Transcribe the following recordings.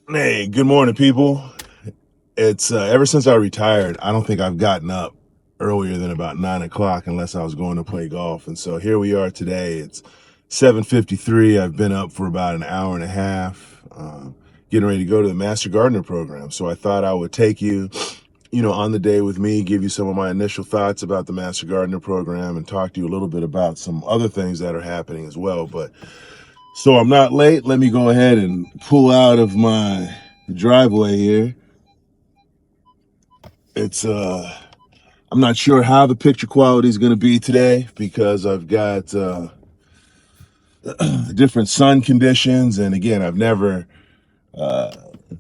Hey, good morning, people. It's ever since I retired, I don't think I've gotten up earlier than about 9 o'clock unless I was going to play golf. And so here we are today. It's 7:53. I've been up for about an hour and a half, getting ready to go to the Master Gardener program. So I thought I would take you, on the day with me, give you some of my initial thoughts about the Master Gardener program, and talk to you a little bit about some other things that are happening as well. But so I'm not late. Let me go ahead and pull out of my driveway here. It's I'm not sure how the picture quality is going to be today because I've got different sun conditions, and again, I've never uh,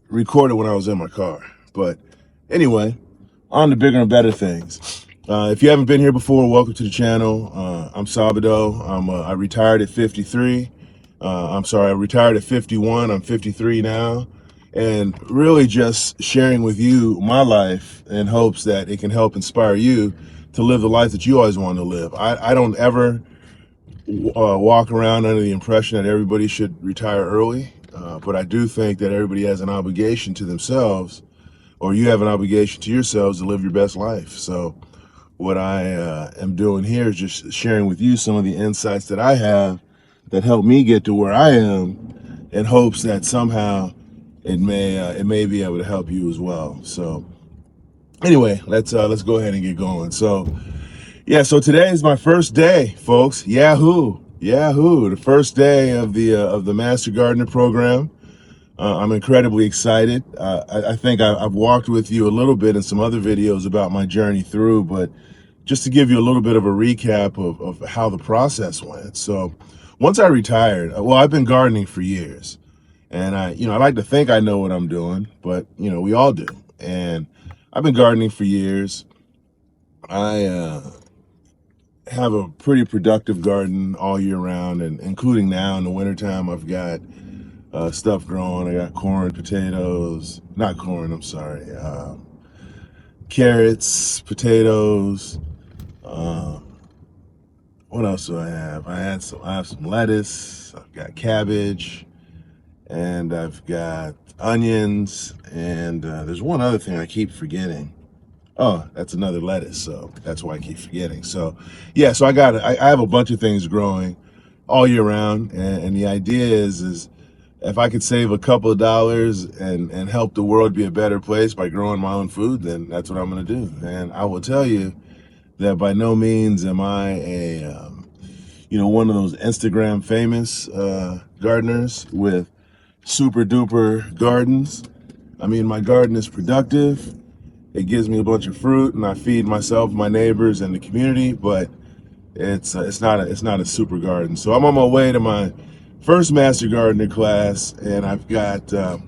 recorded when I was in my car. But anyway, on to bigger and better things. If you haven't been here before, welcome to the channel. I'm Sabado. I retired at 53. I'm sorry, I retired at 51. I'm 53 now. And really just sharing with you my life in hopes that it can help inspire you to live the life that you always want to live. I don't ever walk around under the impression that everybody should retire early, but I do think that everybody has an obligation to themselves, or you have an obligation to yourselves to live your best life. So what I am doing here is just sharing with you some of the insights that I have that help me get to where I am, in hopes that somehow it may be able to help you as well. So anyway, let's go ahead and get going. So yeah, so today is my first day, folks. Yahoo, Yahoo! The first day of the Master Gardener program. I'm incredibly excited. I think I've walked with you a little bit in some other videos about my journey through, but just to give you a little bit of a recap of how the process went. So once I retired, well, I've been gardening for years, and I like to think I know what I'm doing, but we all do. And I've been gardening for years. I have a pretty productive garden all year round, and including now in the wintertime, I've got stuff growing. I got corn, potatoes, not corn, I'm sorry, carrots, potatoes. Um, what else do I have? I have some lettuce. I've got cabbage, and I've got onions, and there's one other thing I keep forgetting. Oh, that's another lettuce, so that's why I keep forgetting. So, yeah, so I have a bunch of things growing all year round, and the idea is if I could save a couple of dollars and help the world be a better place by growing my own food, then that's what I'm going to do. And I will tell you that by no means am I a one of those Instagram famous gardeners with super duper gardens. I mean, my garden is productive. It gives me a bunch of fruit, and I feed myself, my neighbors, and the community. But it's not a super garden. So I'm on my way to my first Master Gardener class, and I've got the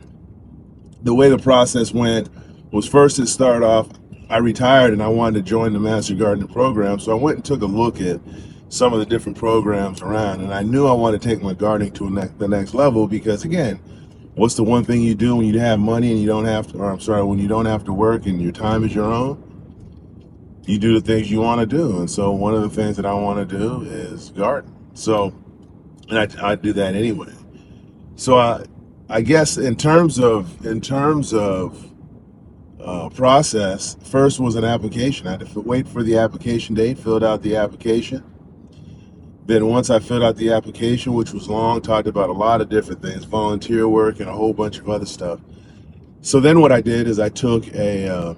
way the process went was, first it started off, I retired and I wanted to join the Master Gardener program. So I went and took a look at some of the different programs around, and I knew I wanted to take my gardening to the next level, because again, what's the one thing you do when you have money and you don't have to, or I'm sorry, when you don't have to work and your time is your own? You do the things you want to do. And so one of the things that I want to do is garden. So, and I do that anyway. So I guess in terms of process, first was an application. I had to wait for the application date, filled out the application. Then once I filled out the application, which was long, talked about a lot of different things, volunteer work and a whole bunch of other stuff. So then what I did is I took a,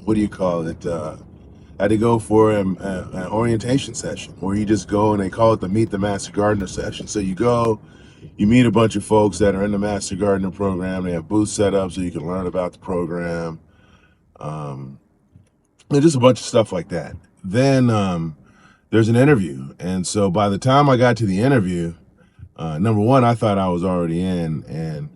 what do you call it? I had to go for an orientation session where you just go, and they call it the Meet the Master Gardener session. So you go, you meet a bunch of folks that are in the Master Gardener program. They have booths set up so you can learn about the program. Um, and just a bunch of stuff like that. Then there's an interview. And so by the time I got to the interview, number one, I thought I was already in, and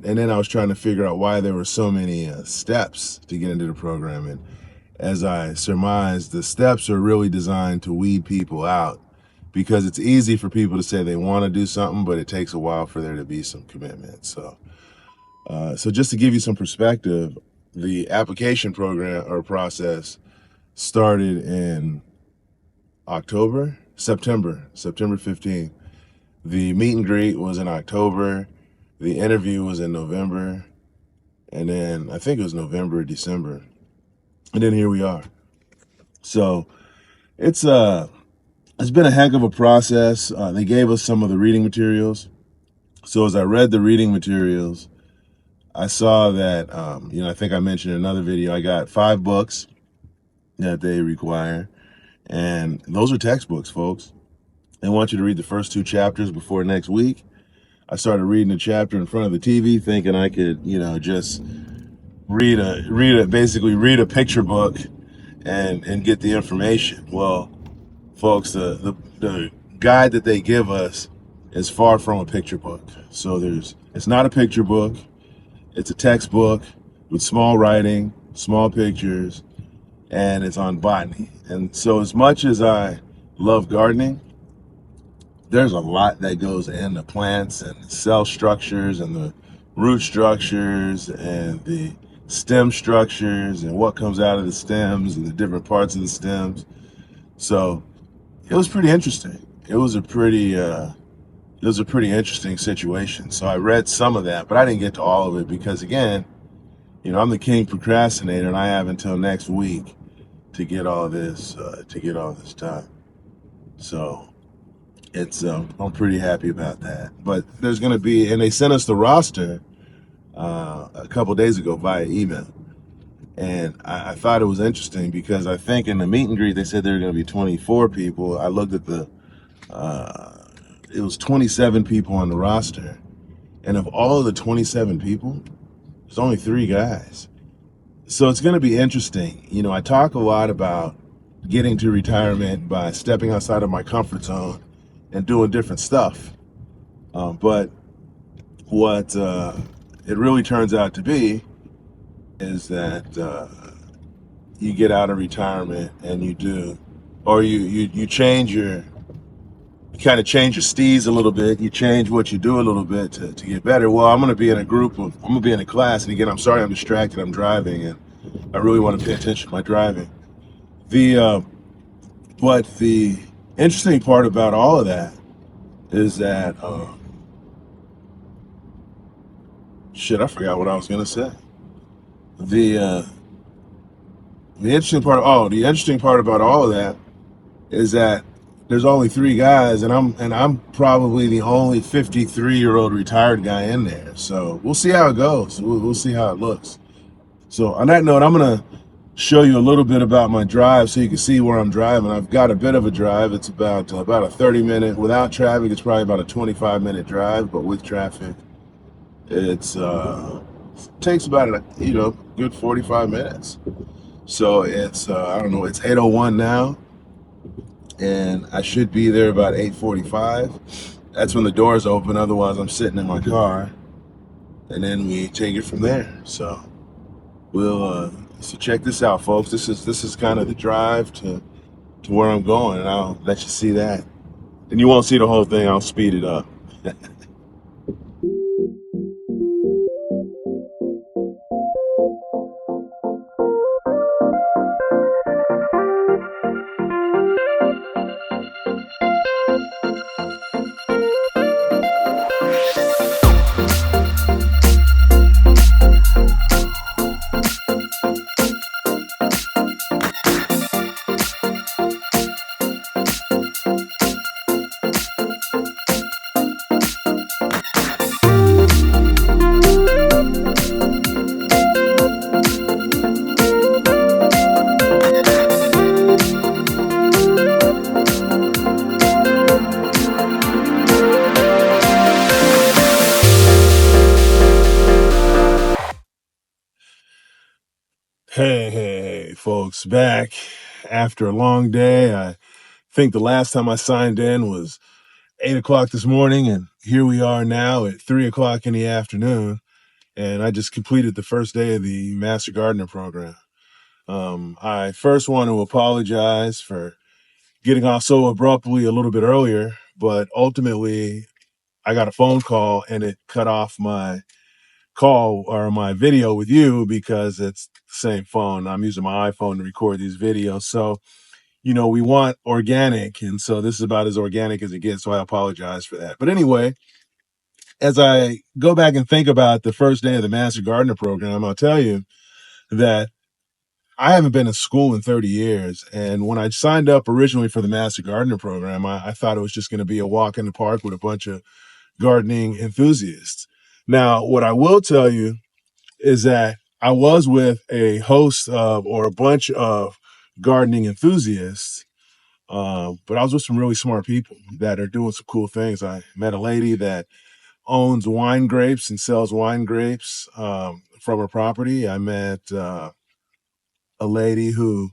then I was trying to figure out why there were so many steps to get into the program. And as I surmised, the steps are really designed to weed people out, because it's easy for people to say they want to do something, but it takes a while for there to be some commitment. So just to give you some perspective, the application program or process started in September 15th. The meet and greet was in October. The interview was in November, and then I think it was November or December, and then here we are. So it's it's been a heck of a process. They gave us some of the reading materials. So as I read the reading materials, I saw that I think I mentioned in another video, I got 5 books that they require, and those are textbooks, folks. They want you to read the first 2 chapters before next week. I started reading a chapter in front of the TV, thinking I could, just basically read a picture book and get the information. Well, folks, the guide that they give us is far from a picture book. So it's not a picture book. It's a textbook with small writing, small pictures, and it's on botany. And so as much as I love gardening, there's a lot that goes into plants and cell structures and the root structures and the stem structures and what comes out of the stems and the different parts of the stems. So it was pretty interesting. It was a pretty interesting situation. So I read some of that, but I didn't get to all of it because, again, I'm the king procrastinator, and I have until next week to get all this done. So I'm pretty happy about that. But there's going to be, and they sent us the roster a couple days ago via email, and I thought it was interesting because I think in the meet and greet they said there were going to be 24 people. I looked at it was 27 people on the roster, and of all of the 27 people, there's only 3 guys. So it's going to be interesting. I talk a lot about getting to retirement by stepping outside of my comfort zone and doing different stuff. But what it really turns out to be is that you get out of retirement and you change you kind of change your steez a little bit. You change what you do a little bit to get better. Well, I'm going to be in a class, and again, I'm sorry I'm distracted. I'm driving, and I really want to pay attention to my driving. But the interesting part about all of that is that I forgot what I was going to say. The interesting part about all of that is that there's only 3 guys, and I'm probably the only 53-year-old retired guy in there. So we'll see how it goes. We'll see how it looks. So on that note, I'm gonna show you a little bit about my drive so you can see where I'm driving. I've got a bit of a drive. It's about a 30-minute. Without traffic, it's probably about a 25-minute drive, but with traffic, it takes about a good 45 minutes. So it's I don't know. It's 8:01 now, and I should be there about 8:45. That's when the doors open. Otherwise, I'm sitting in my car, and then we take it from there. So so check this out, folks. This is kind of the drive to where I'm going, and I'll let you see that. And you won't see the whole thing. I'll speed it up. Hey, folks, back after a long day. I think the last time I signed in was 8 o'clock this morning, and here we are now at 3 o'clock in the afternoon. And I just completed the first day of the Master Gardener program. I first want to apologize for getting off so abruptly a little bit earlier, but ultimately I got a phone call and it cut off my call or my video with you because it's the same phone. I'm using my iPhone to record these videos. So, we want organic. And so this is about as organic as it gets. So I apologize for that. But anyway, as I go back and think about the first day of the Master Gardener program, I'll tell you that I haven't been in school in 30 years. And when I signed up originally for the Master Gardener program, I thought it was just going to be a walk in the park with a bunch of gardening enthusiasts. Now, what I will tell you is that I was with a host of, or a bunch of gardening enthusiasts, but I was with some really smart people that are doing some cool things. I met a lady that owns wine grapes and sells wine grapes from her property. I met a lady who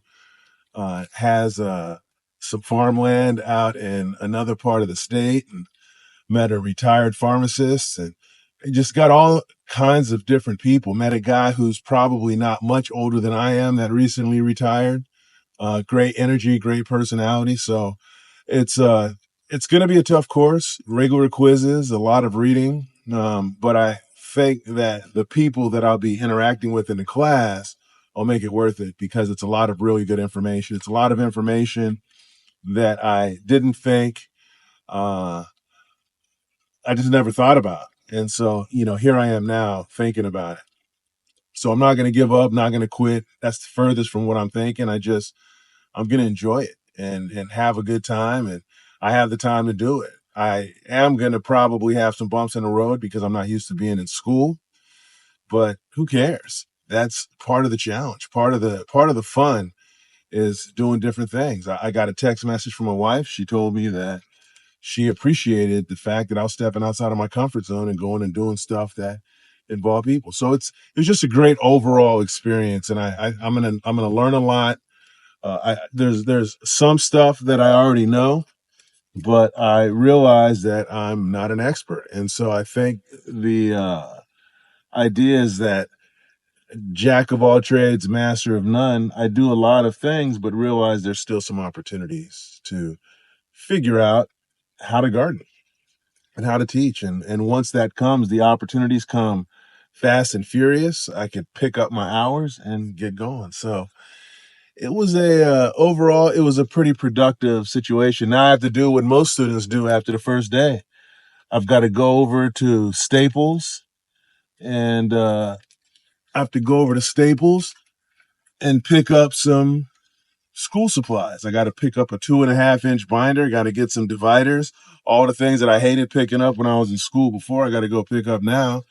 has some farmland out in another part of the state, and met a retired pharmacist, and just got all kinds of different people. Met a guy who's probably not much older than I am that recently retired. Great energy, great personality. So it's uh it's going to be a tough course, regular quizzes, a lot of reading. But I think that the people that I'll be interacting with in the class will make it worth it, because it's a lot of really good information. It's a lot of information that I didn't think, I just never thought about. And so, here I am now thinking about it. So I'm not going to give up, not going to quit. That's the furthest from what I'm thinking. I'm going to enjoy it and have a good time. And I have the time to do it. I am going to probably have some bumps in the road because I'm not used to being in school, but who cares? That's part of the challenge. Part of the fun is doing different things. I got a text message from my wife. She told me that she appreciated the fact that I was stepping outside of my comfort zone and going and doing stuff that involve people. So it's just a great overall experience, and I'm gonna learn a lot. There's some stuff that I already know, but I realize that I'm not an expert, and so I think the idea is that jack of all trades, master of none. I do a lot of things, but realize there's still some opportunities to figure out how to garden and how to teach. And once that comes, the opportunities come fast and furious. I could pick up my hours and get going. So it was overall, it was a pretty productive situation. Now I have to do what most students do after the first day. I've got to go over to Staples, and I have to go over to Staples and pick up some school supplies. I got to pick up a 2.5-inch binder, got to get some dividers, all the things that I hated picking up when I was in school before, I got to go pick up now,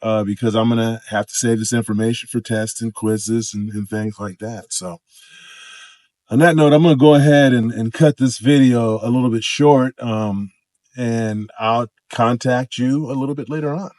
because I'm going to have to save this information for tests and quizzes and things like that. So on that note, I'm going to go ahead and cut this video a little bit short, and I'll contact you a little bit later on.